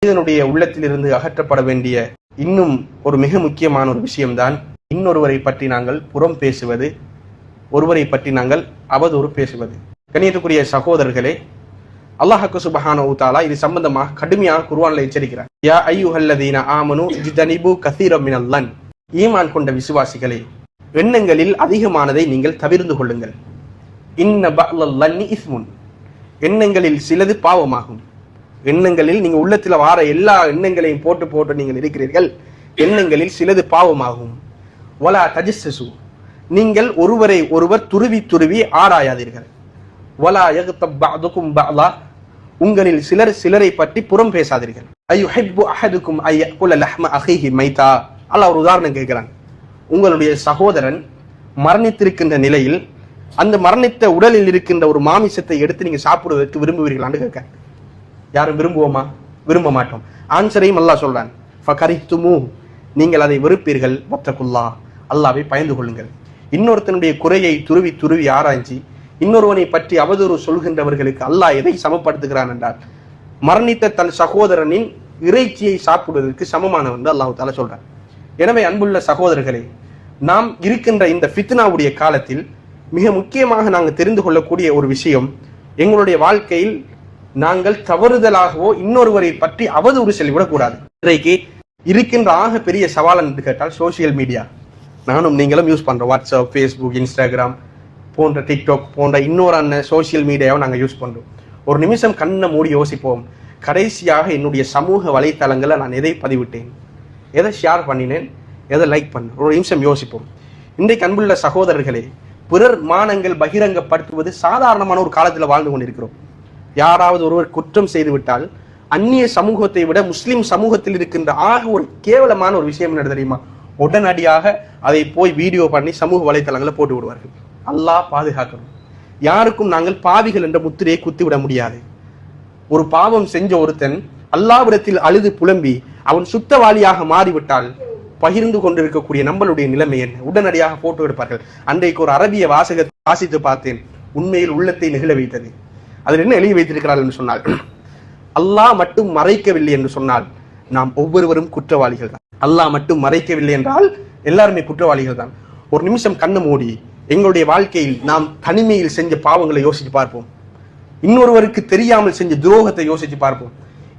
மனிதனுடைய உள்ளத்திலிருந்து அகற்றப்பட வேண்டிய இன்னும் ஒரு மிக முக்கியமான ஒரு விஷயம்தான் இன்னொருவரை பற்றி நாங்கள் புறம் பேசுவது, ஒருவரை பற்றி நாங்கள் அவதூறு பேசுவது. கண்ணியத்துக்குரிய சகோதரர்களே, அல்லாஹ் சுப்ஹானஹு வ தஆலா இது சம்பந்தமாக கடுமையாக குர்ஆனில் எச்சரிக்கிறார். யா அய்யுஹல்லதீன ஆமனு இஜ்தனிபு கஸீரம் மினல் லன், ஈமான் கொண்ட விசுவாசிகளே, எண்ணங்களில் அதிகமானதை நீங்கள் தவிர்த்து கொள்ளுங்கள். இன்ன பஅலல் லன்னி இஸ்முன், எண்ணங்களில் சிலது பாவமாகும். எண்ணங்களில் நீங்க உள்ளத்துல வார எல்லா எண்ணங்களையும் போட்டு போட்டு நீங்கள் இருக்கிறீர்கள், எண்ணங்களில் சிலது பாவமாகும். வலா தஜஸ்ஸசு, நீங்கள் ஒருவரை ஒருவர் துருவி துருவி ஆராயாதீர்கள். வலா யக்தப் பஅதுகும் பஅலா, உங்களில் சிலர் சிலரை பற்றி புறம் பேசாதீர்கள். அய்யுஹிப்பு அஹதுக்கும் அய்யகுல லஹ்ம அஹீஹி மைதா, அல்லாஹ் ஒரு உதாரணம் கேட்கிறான். உங்களுடைய சகோதரன் மரணித்திருக்கின்ற நிலையில் அந்த மரணித்த உடலில் இருக்கின்ற ஒரு மாமிசத்தை எடுத்து நீங்க சாப்பிடுவதற்கு விரும்புவீர்களான்னு கேட்க. யாரும் விரும்புவோமா? விரும்ப மாட்டோம். ஆன்சரையும் அல்லாஹ் சொல்றான், ஃபகரிஹ்துமூ, நீங்கள் அதை வெறுப்பீர்கள். வத்தகுல்லாஹ், அல்லாஹ்வை பயந்து கொள்ளுங்கள். இன்னொருத்தனுடைய குறையை துருவி துருவி ஆராய்ச்சி இன்னொருவனை பற்றி அவதூறு சொல்கின்றவர்களுக்கு அல்லாஹ் எதை சமப்படுத்துகிறான் என்றால், மரணித்த தன் சகோதரனின் இறைச்சியை சாப்பிடுவதற்கு சமமானவன் என்று அல்லாஹ் தஆலா சொல்றான். எனவே அன்புள்ள சகோதரர்களே, நாம் இருக்கின்ற இந்த ஃபித்னாவுடைய காலத்தில் மிக முக்கியமாக நாங்கள் தெரிந்து கொள்ளக்கூடிய ஒரு விஷயம், எங்களுடைய வாழ்க்கையில் நாங்கள் தவறுதலாகவோ இன்னொருவரை பற்றி அவதூறு சொல்லிவிடக்கூடாது. இன்றைக்கு இருக்கின்ற ஆக பெரிய சவால் என்று கேட்டால் சோசியல் மீடியா. நானும் நீங்களும் யூஸ் பண்றோம். வாட்ஸ்அப், ஃபேஸ்புக், இன்ஸ்டாகிராம் போன்ற டிக்டாக் போன்ற இன்னொரு சோசியல் மீடியாவை நாங்கள் யூஸ் பண்றோம். ஒரு நிமிஷம் கண்ணை மூடி யோசிப்போம், கடைசியாக என்னுடைய சமூக வலைத்தளங்களை நான் எதை பதிவிட்டேன், எதை ஷேர் பண்ணினேன், எதை லைக் பண்ண, ஒரு நிமிஷம் யோசிப்போம். இன்றைக்கு அன்புள்ள சகோதரர்களே, பிறர் மானங்கள் பகிரங்கப்படுத்துவது சாதாரணமான ஒரு காலத்தில் வாழ்ந்து கொண்டிருக்கிறோம். யாராவது ஒருவர் குற்றம் செய்து விட்டால் அந்நிய சமூகத்தை விட முஸ்லிம் சமூகத்தில் இருக்கின்ற ஆக ஒரு கேவலமான ஒரு விஷயம் என்ன தெரியுமா? உடனடியாக அதை போய் வீடியோ பண்ணி சமூக வலைத்தளங்களை போட்டு விடுவார்கள். அல்லாஹ் பாதுகாக்கணும். யாருக்கும் நாங்கள் பாவிகள் என்ற முத்திரையை குத்தி விட முடியாது. ஒரு பாவம் செஞ்ச ஒருத்தன் அல்லாஹ்விடத்தில் அழுது புலம்பி அவன் சுத்தவாளியாக மாறிவிட்டால் பகிர்ந்து கொண்டிருக்கக்கூடிய நம்மளுடைய நிலைமை என்ன? உடனடியாக போட்டோ எடுப்பார்கள். அன்றைக்கு ஒரு அரபிய வாசகத்தை வாசித்து பார்த்தேன், உண்மையில் உள்ளத்தை நெகிழ வைத்தது. அதில் என்ன எழுதி வைத்திருக்கிறார்கள் என்று சொன்னால், அல்லாஹ் மட்டும் மறைக்கவில்லை என்று சொன்னால் நாம் ஒவ்வொருவரும் குற்றவாளிகள் தான். அல்லாஹ் மட்டும் மறைக்கவில்லை என்றால் எல்லாருமே குற்றவாளிகள் தான். ஒரு நிமிஷம் கண்ணு மூடி எங்களுடைய வாழ்க்கையில் நாம் தனிமையில் செஞ்ச பாவங்களை யோசிச்சு பார்ப்போம். இன்னொருவருக்கு தெரியாமல் செஞ்ச துரோகத்தை யோசிச்சு பார்ப்போம்.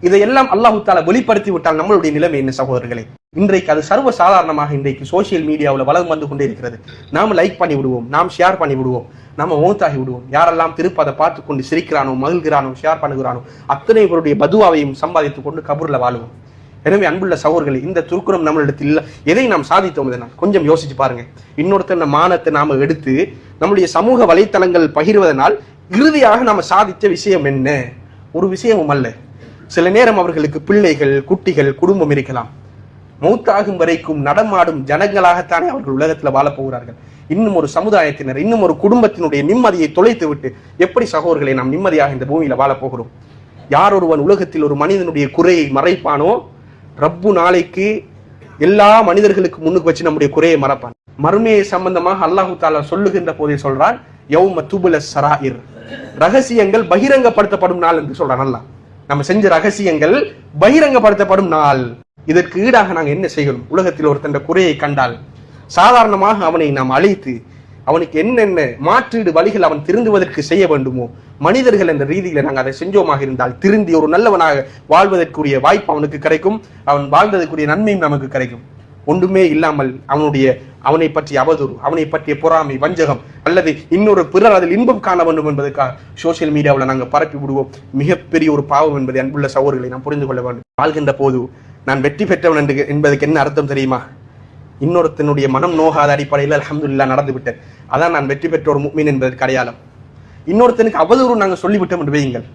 இதையெல்லாம் அல்லாஹ் தஆலா வெளிப்படுத்தி விட்டால் நம்மளுடைய நிலைமை என்ன சகோதரர்களே? இன்றைக்கு அது சர்வ சாதாரணமாக இன்றைக்கு சோசியல் மீடியாவில் வளம் வந்து கொண்டே இருக்கிறது. நாம் லைக் பண்ணி விடுவோம், நாம் ஷேர் பண்ணி விடுவோம், நாம மௌத்தாகி விடுவோம். யாரெல்லாம் திருப்பதை பார்த்து கொண்டு சிரிக்கிறானோ, மகிழ்கிறானோ, ஷேர் பண்ணுகிறானோ அத்தனை பேருடைய பதுவாவையும் சம்பாதித்துக் கொண்டு கபூர்ல வாழுவோம். எனவே அன்புள்ள சகோதரர்களே, இந்த துருக்குறம் நம்மளிடத்தில் இல்லை. எதை நாம் சாதித்தோம் கொஞ்சம் யோசிச்சு பாருங்க. இன்னொருத்தன மானத்தை நாம எடுத்து நம்முடைய சமூக வலைத்தளங்கள் பகிர்வதனால் இறுதியாக நாம சாதித்த விஷயம் என்ன? ஒரு விஷயமும் அல்ல. சில நேரம் அவர்களுக்கு பிள்ளைகள், குட்டிகள், குடும்பம் இருக்கலாம். மௌத்தாகும் வரைக்கும் நடமாடும் ஜனங்களாகத்தானே அவர்கள் உலகத்தில் வாழப் போகிறார்கள். இன்னும் ஒரு சமுதாயத்தினர், இன்னும் ஒரு குடும்பத்தினுடைய நிம்மதியை தொலைத்து விட்டு எப்படி சகோதரர்களை நாம் நிம்மதியாக இந்த பூமியில வாழப் போகிறோம்? யார் ஒருவன் உலகத்தில் ஒரு மனிதனுடைய குறையை மறைப்பானோ, ரப்பு நாளைக்கு எல்லா மனிதர்களுக்கு முன்னுக்கு வச்சு நம்முடைய குறையை மறைப்பான். மறுமையை சம்பந்தமாக அல்லாஹு தஆலா சொல்லுகின்ற போதே சொல்றான், யௌம துபுல ஸராயிர், ரகசியங்கள் பகிரங்கப்படுத்தப்படும் நாள் என்று சொல்றான் அல்லாஹ். நம்ம செஞ்ச ரகசியங்கள் பகிரங்கப்படுத்தப்படும் நாள். இதற்கு ஈடாக நாங்கள் என்ன செய்யணும்? உலகத்தில் ஒருத்தன் குறையை கண்டால் சாதாரணமாக அவனை நாம் அழைத்து அவனுக்கு என்னென்ன மாற்றீடு வழிகள் அவன் திருந்துவதற்கு செய்ய வேண்டுமோ, மனிதர்கள் என்ற ரீதியில நாங்கள் அதை செஞ்சோமாக இருந்தால் திருந்தி ஒரு நல்லவனாக வாழ்வதற்குரிய வாய்ப்பு அவனுக்கு கிடைக்கும். அவன் வாழ்ந்ததற்குரிய நன்மையும் நமக்கு கிடைக்கும். ஒன்றுமே இல்லாமல் அவனை பற்றிய அவதூறு, அவனை பற்றிய பொறாமை, வஞ்சகம் அல்லது இன்னொரு பிறர் அதில் இன்பம் காண வேண்டும் என்பதற்காக சோசியல் மீடியாவில் நாங்கள் பரப்பி விடுவோம். மிகப்பெரிய ஒரு பாவம் என்பதை அன்புள்ள சகோதரர்களை நாம் புரிந்து கொள்ள வேண்டும். வாழ்கின்ற போது நான் வெற்றி பெற்றவன் என்பதற்கு என்ன அர்த்தம் தெரியுமா? இன்னொருத்தனுடைய மனம் நோகாத அடிப்படையில் அல்ஹம்துலில்லாஹ் நடந்து விட்டேன், அதான் நான் வெற்றி பெற்ற ஒரு முஃமின் என்பதற்கு அடையாளம். இன்னொருத்தனுக்கு அவதூறு நாங்கள் சொல்லிவிட்டோம் என்று வையுங்கள்,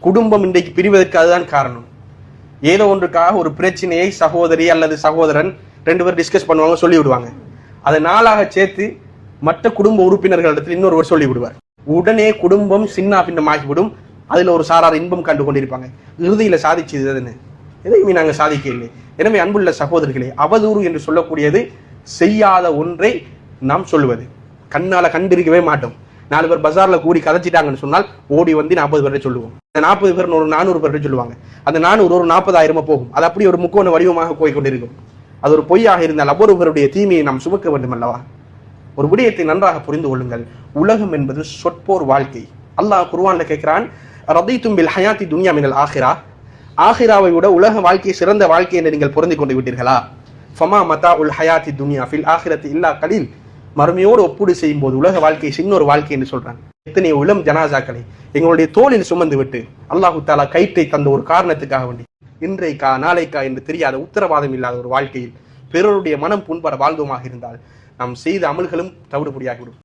குடும்பம் இன்றைக்கு பிரிவதற்கு அதுதான் காரணம். ஏதோ ஒன்றுக்காக ஒரு பிரச்சனையை சகோதரி அல்லது சகோதரன் 2 பேர் டிஸ்கஸ் பண்ணுவாங்க, சொல்லி விடுவாங்க. அதை நாளாக சேர்த்து மற்ற குடும்ப உறுப்பினர்களிடத்தில் இன்னொருவர் சொல்லி விடுவார். உடனே குடும்பம் சின்ன பின்னமாகிவிடும். அதுல ஒரு சாரார் இன்பம் கண்டு கொண்டிருப்பாங்க. இறுதியில சாதிச்சது எதையுமே நாங்கள் சாதிக்க இல்லை. எனவே அன்புள்ள சகோதரர்களே, அவதூறு என்று சொல்லக்கூடியது செய்யாத ஒன்றை நாம் சொல்லுவது. கண்ணால கண்டிருக்கவே மாட்டோம். 4 பேர் பஜார்ல கூடி கதைச்சிட்டாங்கன்னு சொன்னால் ஓடி வந்து 40 பேரை சொல்லுவோம். அந்த 40 பேர் ஒரு 400 பேரை சொல்லுவாங்க. அந்த 400 ஒரு 40,000 போகும். அது அப்படி ஒரு முக்கோண வடிவமாக போய் கொண்டிருக்கும். அது ஒரு பொய்யாக இருந்தால் ஒவ்வொருவருடைய தீமையை நாம் சுமக்க வேண்டும் அல்லவா? ஒரு விடயத்தை நன்றாக புரிந்து கொள்ளுங்கள். உலகம் என்பது சொற்போர் வாழ்க்கை. அல்லாஹ் குர்ஆன்ல கேட்கிறான், ரதீதும் பில் ஹயாத்தி துன்யா மினல் ஆஹிரா, ஆஹிராவை விட உலக வாழ்க்கை சிறந்த வாழ்க்கை என்று நீங்கள் பொருந்தி கொண்டு விட்டீர்களா? ஃபமா மதாஉல் ஹயாத்தி துன்யா ஃபில் ஆஹிரத்தி இல்லா கலீல், மறுமையோடு ஒப்புடு செய்யும் போது உலக வாழ்க்கை சின்ன ஒரு வாழ்க்கை என்று சொல்றான். எத்தனை இளம் ஜனாசாக்களை எங்களுடைய தோளில் சுமந்து விட்டு அல்லாஹு தாலா கயிற்றை தந்த ஒரு காரணத்துக்காக வேண்டி இன்றைக்கா நாளைக்கா என்று தெரியாத உத்தரவாதம் இல்லாத ஒரு வாழ்க்கையில் பிறருடைய மனம் புண்பட வாழ்ந்தோமாக இருந்தால் நாம் செய்த அமல்களும் தவிடுபடியாகிவிடும்.